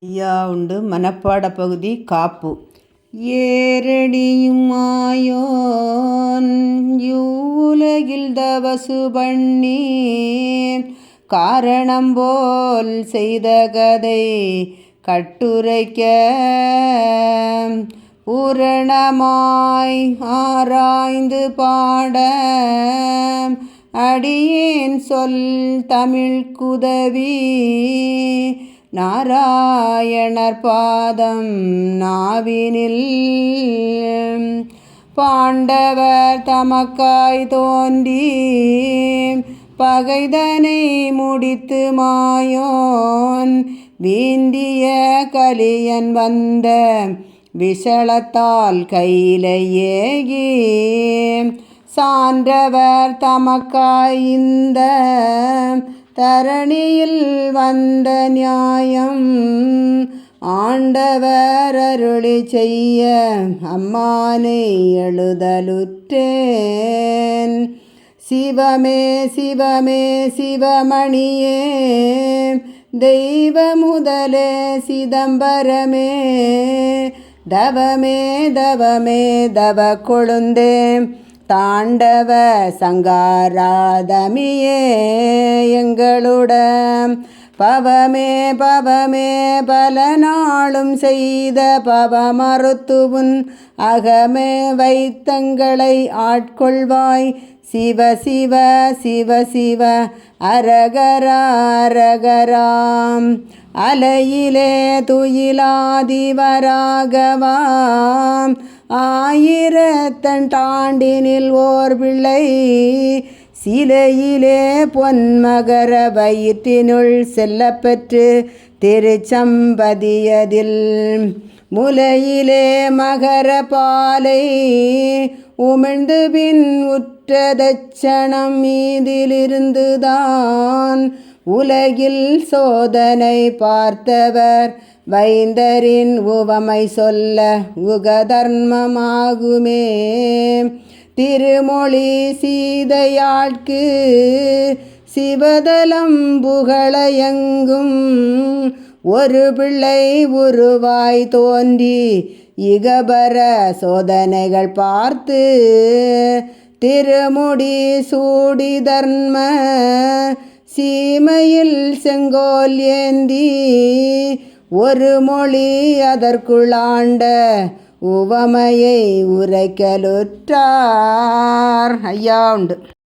ஐயா உண்டு மனப்பாட பகுதி காப்பு. ஏரடியும் மாயோன் யூலகில் தவசு பண்ணி காரணம் போல் செய்த கதை கட்டுரைக்க பூரணமாய் ஆராய்ந்து பாட அடியேன் சொல் தமிழ் குதவி நாராயணர் பாதம் நாவினில் பாண்டவர் தமக்காய் தோன்றி பகைதனை முடித்து மாயோன் வீந்திய கலியன் வந்த விஷலத்தால் கையிலேகி சான்றவர் தமக்காய் இந்த தரணியில் வந்த நியாயம் ஆண்டவர் அருளி செய்ய அம்மானை எழுதலுற்றேன். சிவமே சிவமே சிவமணியே தெய்வ முதலே சிதம்பரமே தவமே தவமே தவ கொழுந்தே தாண்டவ சங்காராதமியே எங்களுட பவமே பவமே பல நாளும் செய்த பவமறுத்துவுன் அகமே வைத்தங்களை ஆட்கொள்வாய். சிவ சிவ சிவ சிவ அரகரா அரகராம் அலையிலே துயிலாதிவராகவாம் ஆயிரத்தண்டாண்டினில் ஓர் பிள்ளை சிலையிலே பொன்மகர வயிற்றினுள் செல்லப்பெற்று திருச்சம்பதியதில் முலையிலே மகர பாலை உமிழ்ந்து பின் உற்றதச்சணம் மீதிலிருந்துதான் உலகில் சோதனை பார்த்தவர் வைந்தரின் உவமை சொல்ல உகதர்மமாகுமே. திருமொழி சீதையாட்கு சிவதலம் புகழையெங்கும் ஒரு பிள்ளை உருவாய் தோன்றி இகபர சோதனைகள் பார்த்து திருமுடி சூடி தர்ம சீமையில் செங்கோல் ஏந்தி ஒரு மொழி அதற்குள்ளாண்ட உவமையை உரைக்கலுற்றார். ஐயா உண்டு.